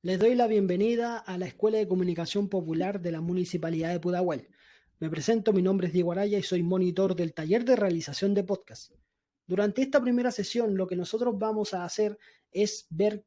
Les doy la bienvenida a la Escuela de Comunicación Popular de la Municipalidad de Pudahuel. Me presento, mi nombre es Diego Araya y soy monitor del taller de realización de podcast. Durante esta primera sesión, lo que nosotros vamos a hacer es ver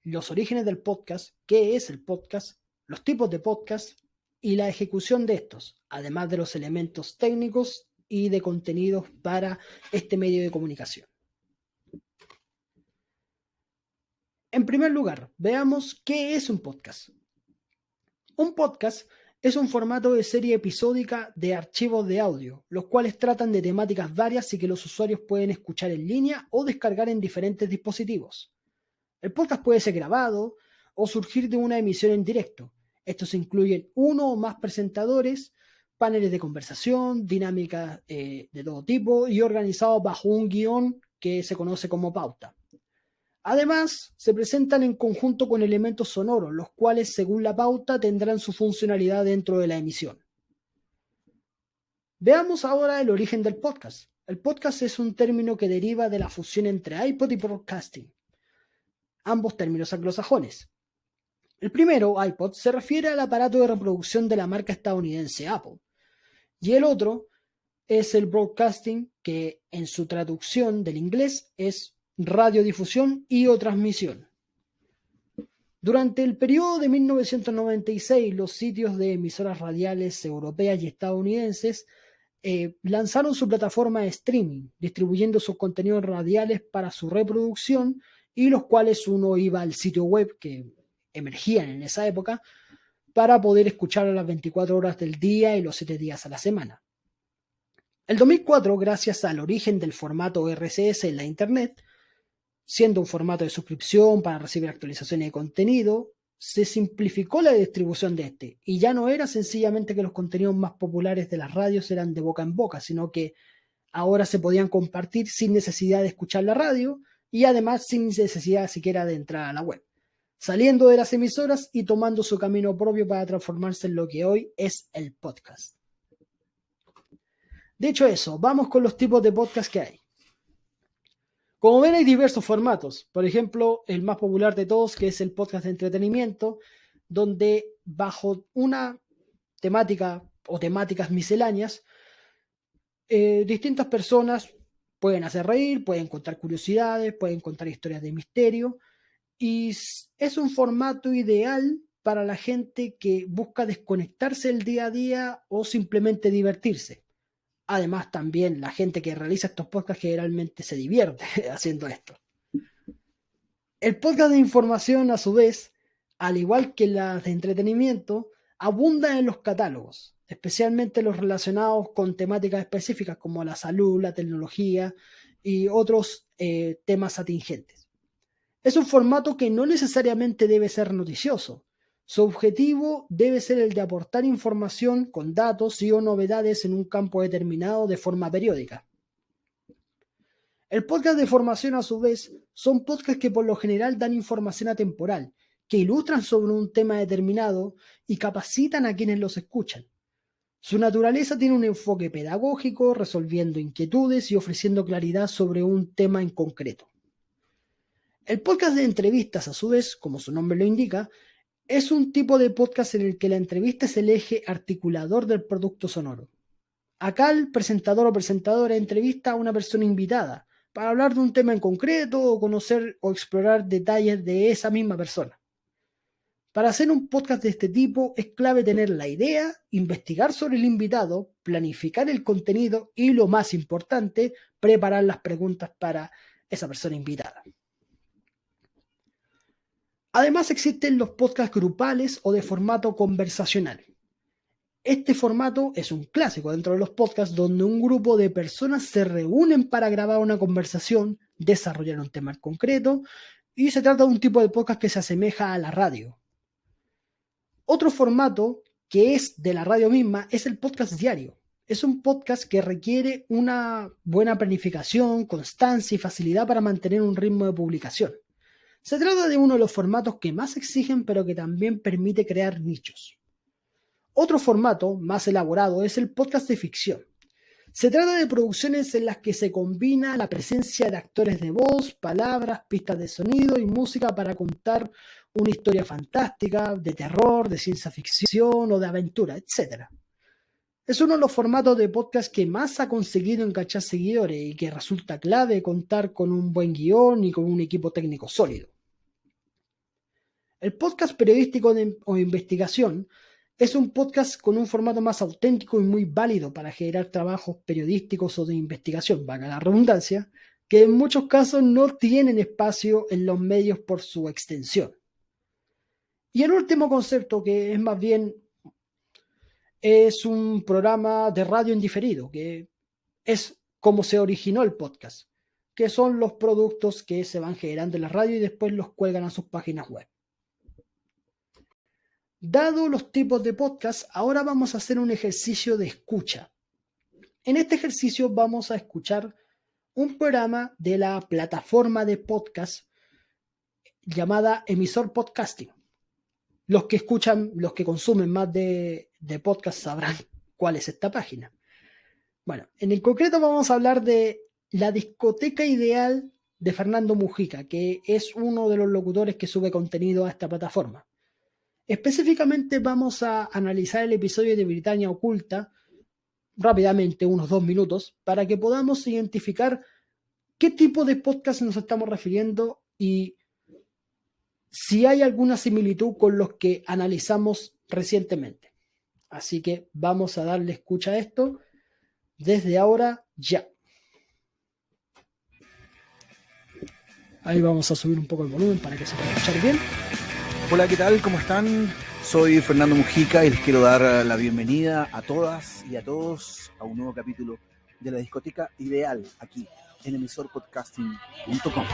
los orígenes del podcast, qué es el podcast, los tipos de podcast y la ejecución de estos, además de los elementos técnicos y de contenidos para este medio de comunicación. En primer lugar, veamos qué es un podcast. Un podcast es un formato de serie episódica de archivos de audio, los cuales tratan de temáticas varias y que los usuarios pueden escuchar en línea o descargar en diferentes dispositivos. El podcast puede ser grabado o surgir de una emisión en directo. Estos incluyen uno o más presentadores, paneles de conversación, dinámicas de todo tipo y organizados bajo un guión que se conoce como pauta. Además, se presentan en conjunto con elementos sonoros, los cuales, según la pauta, tendrán su funcionalidad dentro de la emisión. Veamos ahora el origen del podcast. El podcast es un término que deriva de la fusión entre iPod y broadcasting, ambos términos anglosajones. El primero, iPod, se refiere al aparato de reproducción de la marca estadounidense Apple, y el otro es el broadcasting, que en su traducción del inglés es radiodifusión y o transmisión. Durante el periodo de 1996, los sitios de emisoras radiales europeas y estadounidenses lanzaron su plataforma de streaming, distribuyendo sus contenidos radiales para su reproducción, y los cuales uno iba al sitio web que emergían en esa época para poder escuchar a las 24 horas del día y los 7 días a la semana. El 2004, gracias al origen del formato RSS en la Internet, siendo un formato de suscripción para recibir actualizaciones de contenido, se simplificó la distribución de este, y ya no era sencillamente que los contenidos más populares de las radios eran de boca en boca, sino que ahora se podían compartir sin necesidad de escuchar la radio y además sin necesidad siquiera de entrar a la web, saliendo de las emisoras y tomando su camino propio para transformarse en lo que hoy es el podcast. Dicho eso, vamos con los tipos de podcast que hay. Como ven, hay diversos formatos. Por ejemplo, el más popular de todos, que es el podcast de entretenimiento, donde bajo una temática o temáticas misceláneas, distintas personas pueden hacer reír, pueden contar curiosidades, pueden contar historias de misterio, y es un formato ideal para la gente que busca desconectarse del día a día o simplemente divertirse. Además, también la gente que realiza estos podcasts generalmente se divierte haciendo esto. El podcast de información, a su vez, al igual que las de entretenimiento, abundan en los catálogos, especialmente los relacionados con temáticas específicas como la salud, la tecnología y otros temas atingentes. Es un formato que no necesariamente debe ser noticioso. Su objetivo debe ser el de aportar información con datos y o novedades en un campo determinado de forma periódica. El podcast de formación, a su vez, son podcasts que por lo general dan información atemporal, que ilustran sobre un tema determinado y capacitan a quienes los escuchan. Su naturaleza tiene un enfoque pedagógico, resolviendo inquietudes y ofreciendo claridad sobre un tema en concreto. El podcast de entrevistas, a su vez, como su nombre lo indica, es un tipo de podcast en el que la entrevista es el eje articulador del producto sonoro. Acá el presentador o presentadora entrevista a una persona invitada para hablar de un tema en concreto o conocer o explorar detalles de esa misma persona. Para hacer un podcast de este tipo es clave tener la idea, investigar sobre el invitado, planificar el contenido y, lo más importante, preparar las preguntas para esa persona invitada. Además, existen los podcasts grupales o de formato conversacional. Este formato es un clásico dentro de los podcasts, donde un grupo de personas se reúnen para grabar una conversación, desarrollar un tema en concreto, y se trata de un tipo de podcast que se asemeja a la radio. Otro formato que es de la radio misma es el podcast diario. Es un podcast que requiere una buena planificación, constancia y facilidad para mantener un ritmo de publicación. Se trata de uno de los formatos que más exigen, pero que también permite crear nichos. Otro formato más elaborado es el podcast de ficción. Se trata de producciones en las que se combina la presencia de actores de voz, palabras, pistas de sonido y música para contar una historia fantástica, de terror, de ciencia ficción o de aventura, etc. Es uno de los formatos de podcast que más ha conseguido enganchar seguidores y que resulta clave contar con un buen guión y con un equipo técnico sólido. El podcast periodístico o investigación es un podcast con un formato más auténtico y muy válido para generar trabajos periodísticos o de investigación, valga la redundancia, que en muchos casos no tienen espacio en los medios por su extensión. Y el último concepto, que es más bien es un programa de radio en diferido, que es como se originó el podcast, que son los productos que se van generando en la radio y después los cuelgan a sus páginas web. Dado los tipos de podcast, ahora vamos a hacer un ejercicio de escucha. En este ejercicio vamos a escuchar un programa de la plataforma de podcast llamada Emisor Podcasting. Los que escuchan, los que consumen más de podcast sabrán cuál es esta página. Bueno, en el concreto vamos a hablar de La Discoteca Ideal de Fernando Mujica, que es uno de los locutores que sube contenido a esta plataforma. Específicamente vamos a analizar el episodio de Britannia Oculta rápidamente, unos 2 minutos, para que podamos identificar qué tipo de podcast nos estamos refiriendo y si hay alguna similitud con los que analizamos recientemente. Así que vamos a darle escucha a esto desde ahora ya. Ahí vamos a subir un poco el volumen para que se pueda escuchar bien. Hola, ¿qué tal? ¿Cómo están? Soy Fernando Mujica y les quiero dar la bienvenida a todas y a todos a un nuevo capítulo de La Discoteca Ideal aquí en emisorpodcasting.com.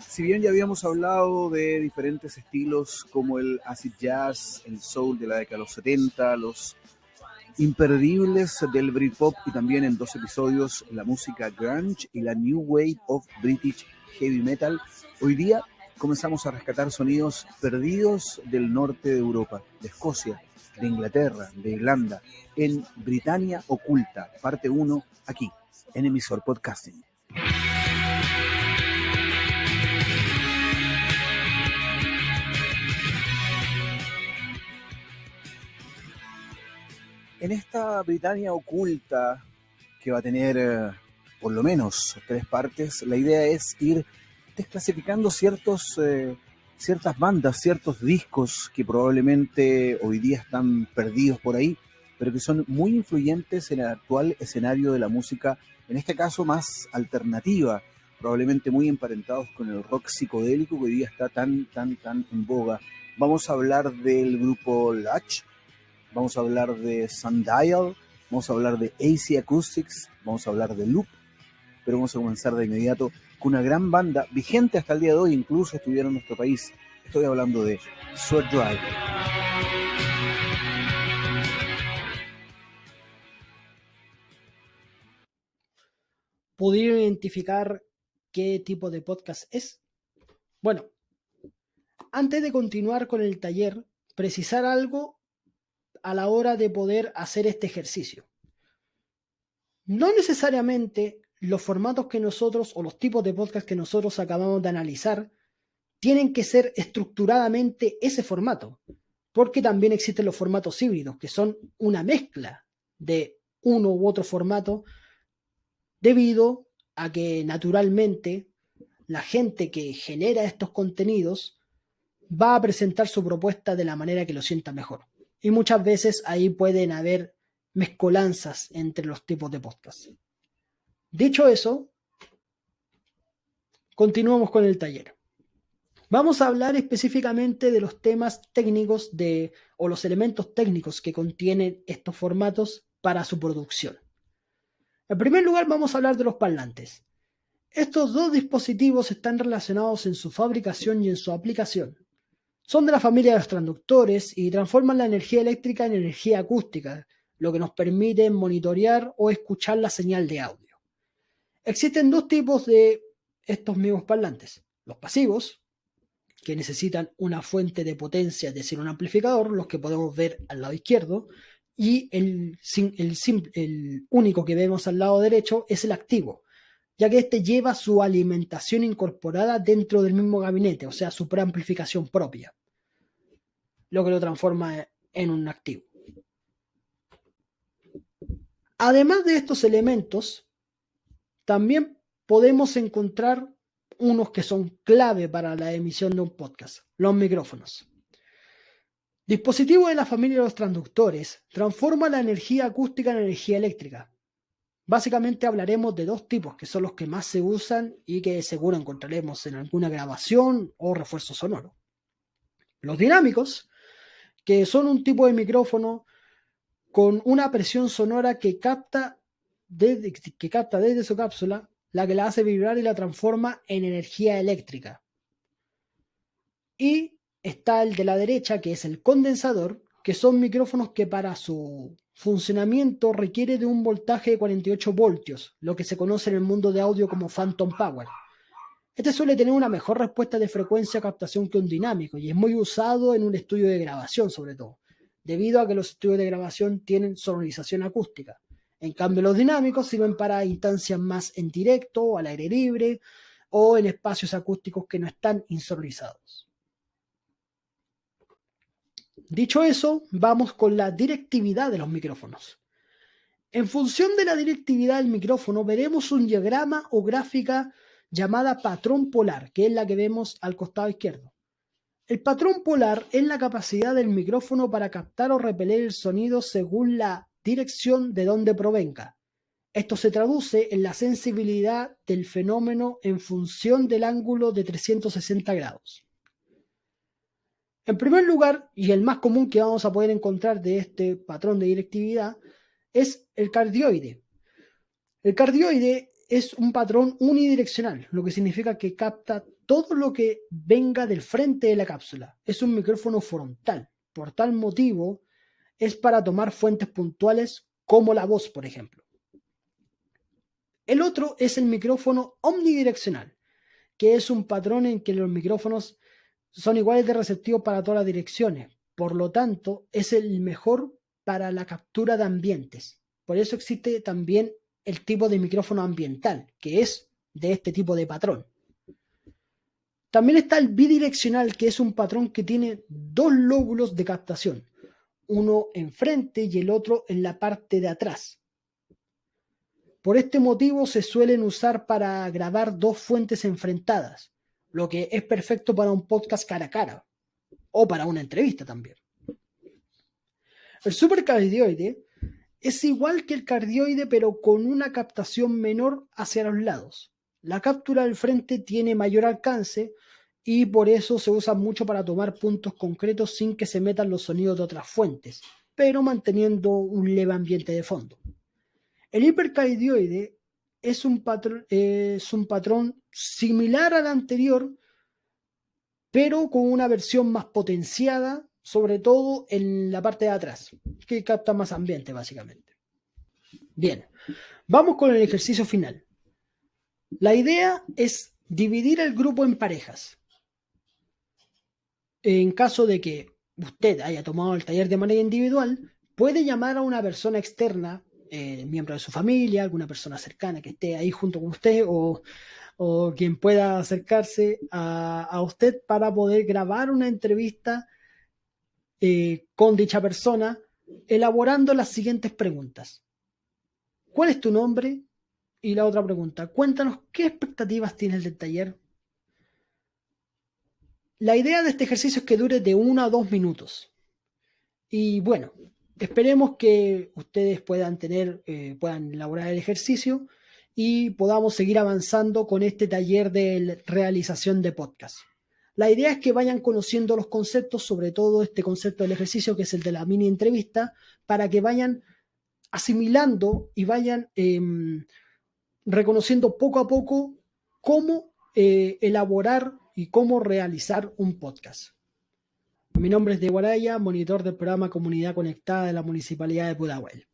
Si bien ya habíamos hablado de diferentes estilos como el acid jazz, el soul de la década de los 70, los imperdibles del Britpop y también en 2 episodios la música grunge y la new wave of British heavy metal, hoy día comenzamos a rescatar sonidos perdidos del norte de Europa, de Escocia, de Inglaterra, de Irlanda, en Britannia Oculta, parte 1, aquí, en Emisor Podcasting. En esta Britannia Oculta, que va a tener por lo menos 3 partes, la idea es ir desclasificando ciertas bandas, ciertos discos que probablemente hoy día están perdidos por ahí, pero que son muy influyentes en el actual escenario de la música, en este caso más alternativa, probablemente muy emparentados con el rock psicodélico que hoy día está tan en boga. Vamos a hablar del grupo Latch, vamos a hablar de Sundial, vamos a hablar de AC Acoustics, vamos a hablar de Loop, pero vamos a comenzar de inmediato con una gran banda vigente hasta el día de hoy, incluso estuvieron en nuestro país. Estoy hablando de Sweat Drive. ¿Pudieron identificar qué tipo de podcast es? Bueno, antes de continuar con el taller, precisar algo a la hora de poder hacer este ejercicio. No necesariamente los formatos que nosotros o los tipos de podcast que nosotros acabamos de analizar tienen que ser estructuradamente ese formato, porque también existen los formatos híbridos, que son una mezcla de uno u otro formato, debido a que naturalmente la gente que genera estos contenidos va a presentar su propuesta de la manera que lo sienta mejor. Y muchas veces ahí pueden haber mezcolanzas entre los tipos de podcast. Dicho eso, continuamos con el taller. Vamos a hablar específicamente de los temas técnicos o los elementos técnicos que contienen estos formatos para su producción. En primer lugar, vamos a hablar de los parlantes. Estos 2 dispositivos están relacionados en su fabricación y en su aplicación. Son de la familia de los transductores y transforman la energía eléctrica en energía acústica, lo que nos permite monitorear o escuchar la señal de audio. Existen 2 tipos de estos mismos parlantes: los pasivos, que necesitan una fuente de potencia, es decir, un amplificador, los que podemos ver al lado izquierdo, y el único que vemos al lado derecho es el activo, ya que este lleva su alimentación incorporada dentro del mismo gabinete, o sea, su preamplificación propia, lo que lo transforma en un activo. Además de estos elementos, también podemos encontrar unos que son clave para la emisión de un podcast: los micrófonos. Dispositivo de la familia de los transductores transforma la energía acústica en energía eléctrica. Básicamente hablaremos de dos tipos que son los que más se usan y que seguro encontraremos en alguna grabación o refuerzo sonoro. Los dinámicos, que son un tipo de micrófono con una presión sonora que capta desde su cápsula, la que la hace vibrar y la transforma en energía eléctrica. Y está el de la derecha, que es el condensador, que son micrófonos que para su funcionamiento requiere de un voltaje de 48 voltios, lo que se conoce en el mundo de audio como phantom power. Este suele tener una mejor respuesta de frecuencia a captación que un dinámico y es muy usado en un estudio de grabación, sobre todo, debido a que los estudios de grabación tienen sonorización acústica. En cambio, los dinámicos sirven para instancias más en directo, al aire libre o en espacios acústicos que no están insonorizados. Dicho eso, vamos con la directividad de los micrófonos. En función de la directividad del micrófono, veremos un diagrama o gráfica llamada patrón polar, que es la que vemos al costado izquierdo. El patrón polar es la capacidad del micrófono para captar o repeler el sonido según la dirección de donde provenga. Esto se traduce en la sensibilidad del fenómeno en función del ángulo de 360 grados. En primer lugar, y el más común que vamos a poder encontrar de este patrón de directividad, es el cardioide. El cardioide es un patrón unidireccional, lo que significa que capta todo lo que venga del frente de la cápsula. Es un micrófono frontal. Por tal motivo, es para tomar fuentes puntuales como la voz, por ejemplo. El otro es el micrófono omnidireccional, que es un patrón en que los micrófonos son iguales de receptivos para todas las direcciones. Por lo tanto, es el mejor para la captura de ambientes. Por eso existe también el tipo de micrófono ambiental, que es de este tipo de patrón. También está el bidireccional, que es un patrón que tiene dos lóbulos de captación, uno enfrente y el otro en la parte de atrás. Por este motivo se suelen usar para grabar dos fuentes enfrentadas, lo que es perfecto para un podcast cara a cara o para una entrevista también. El supercardioide es igual que el cardioide, pero con una captación menor hacia los lados. La cápsula del frente tiene mayor alcance y por eso se usa mucho para tomar puntos concretos sin que se metan los sonidos de otras fuentes, pero manteniendo un leve ambiente de fondo. El hipercardioide es un patrón similar al anterior, pero con una versión más potenciada, sobre todo en la parte de atrás, que capta más ambiente básicamente. Bien, vamos con el ejercicio final. La idea es dividir el grupo en parejas. En caso de que usted haya tomado el taller de manera individual, puede llamar a una persona externa, miembro de su familia, alguna persona cercana que esté ahí junto con usted o quien pueda acercarse a usted para poder grabar una entrevista con dicha persona, elaborando las siguientes preguntas. ¿Cuál es tu nombre? Y la otra pregunta, cuéntanos qué expectativas tienes del taller. La idea de este ejercicio es que dure de 1 a 2 minutos. Y bueno, esperemos que ustedes puedan elaborar el ejercicio y podamos seguir avanzando con este taller de realización de podcast. La idea es que vayan conociendo los conceptos, sobre todo este concepto del ejercicio, que es el de la mini entrevista, para que vayan asimilando y vayan reconociendo poco a poco cómo elaborar y cómo realizar un podcast. Mi nombre es Diego Araya, monitor del programa Comunidad Conectada de la Municipalidad de Pudahuel.